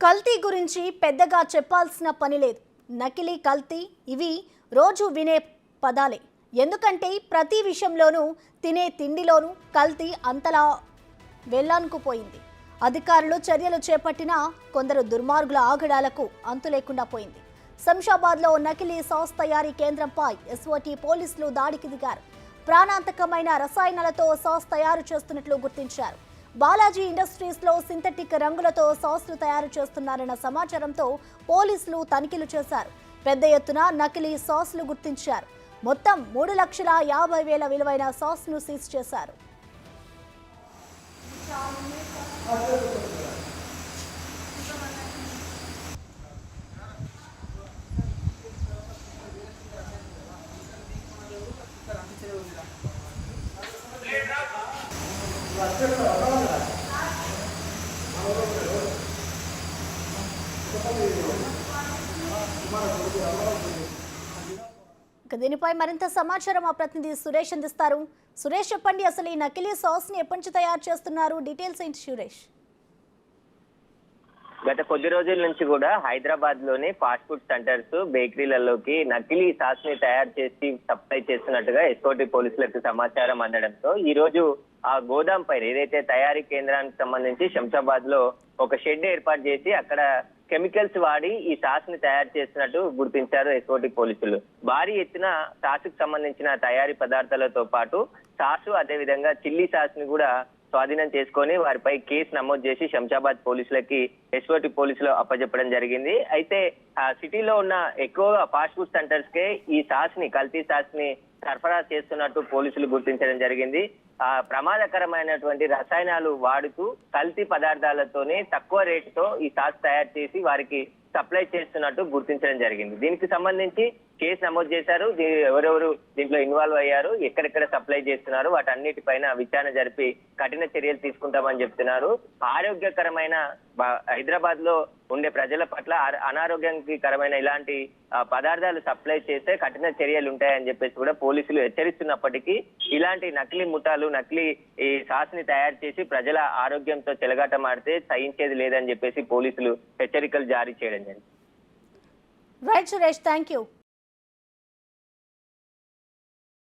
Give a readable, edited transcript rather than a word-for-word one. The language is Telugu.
కల్తీ గురించి పెద్దగా చెప్పాల్సిన పని లేదు. నకిలీ, కల్తీ ఇవి రోజు వినే పదాలే. ఎందుకంటే ప్రతి విషయంలోనూ, తినే తిండిలోనూ కల్తీ అంతలా వెళ్లానుకుపోయింది. అధికారులు చర్యలు చేపట్టినా కొందరు దుర్మార్గుల ఆగడాలకు అంతు లేకుండా పోయింది. శంషాబాద్లో నకిలీ సాస్ తయారీ కేంద్రంపై ఎస్ఓటీ పోలీసులు దాడికి దిగారు. ప్రాణాంతకమైన రసాయనాలతో సాస్ తయారు చేస్తున్నట్లు గుర్తించారు. బాలాజీ ఇండస్ట్రీస్ లో సింథటిక్ రంగులతో సాస్లు తయారు చేస్తున్నారన్న సమాచారంతో పోలీసులు తనిఖీలు చేశారు. పెద్ద ఎత్తున నకిలీ సాస్లు గుర్తించారు. మొత్తం 3,50,000 విలువైన సాస్ ను సీజ్ చేశారు. దీనిపై మరింత సమాచారం మా ప్రతినిధి సురేష్ అందిస్తారు. సురేష్, చెప్పండి, అసలు ఈ నకిలీ సాస్ ని ఎప్పటి నుంచి తయారు చేస్తున్నారు? డీటెయిల్స్ ఏంటి సురేష్? గత కొద్ది రోజుల నుంచి కూడా హైదరాబాద్ లోని ఫాస్ట్ ఫుడ్ సెంటర్స్, బేకరీలలోకి నకిలీ సాస్ ని తయారు చేసి సప్లై చేస్తున్నట్టుగా ఎస్ఓటీ పోలీసులకు సమాచారం అందడంతో ఈ రోజు ఆ గోదాం పైన ఏదైతే తయారీ కేంద్రానికి సంబంధించి శంషాబాద్ లో ఒక షెడ్ ఏర్పాటు చేసి అక్కడ కెమికల్స్ వాడి ఈ సాస్ ని తయారు చేస్తున్నట్టు గుర్తించారు ఎస్ఓటీ పోలీసులు. భారీ ఎత్తున సాస్ కు సంబంధించిన తయారీ పదార్థాలతో పాటు సాసు, అదే విధంగా చిల్లీ సాస్ ని కూడా స్వాధీనం చేసుకొని వారిపై కేసు నమోదు చేసి శంషాబాద్ పోలీసులకి ఎస్ఓటీ పోలీసులు అప్పచెప్పడం జరిగింది. అయితే ఆ సిటీలో ఉన్న ఎక్కువగా ఫాస్ట్ ఫుడ్ సెంటర్స్ కే ఈ సాస్ ని, కల్తీ సాస్ ని సరఫరా చేస్తున్నట్టు పోలీసులు గుర్తించడం జరిగింది. ప్రమాదకరమైనటువంటి రసాయనాలు వాడుతూ కల్తీ పదార్థాలతోనే తక్కువ రేటుతో ఈ సాస్ తయారు చేసి వారికి సప్లై చేస్తున్నట్టు గుర్తించడం జరిగింది. దీనికి సంబంధించి కేసు నమోదు చేశారు. ఎవరెవరు దీంట్లో ఇన్వాల్వ్ అయ్యారు, ఎక్కడెక్కడ సప్లై చేస్తున్నారు, వాటన్నిటిపైన విచారణ జరిపి కఠిన చర్యలు తీసుకుంటామని చెప్తున్నారు. ఆరోగ్యకరమైన హైదరాబాద్ లో ఉండే ప్రజల పట్ల అనారోగ్యకరమైన ఇలాంటి పదార్థాలు సప్లై చేస్తే కఠిన చర్యలు ఉంటాయని చెప్పేసి కూడా పోలీసులు హెచ్చరిస్తున్నప్పటికీ ఇలాంటి నకిలీ ముఠాలు, నకిలీ ఈ సాస్ ని తయారు చేసి ప్రజల ఆరోగ్యంతో చెలగాటమాడితే సహించేది లేదని చెప్పేసి పోలీసులు హెచ్చరికలు జారీ చేయడం జరిగింది. Right Suresh, thank you.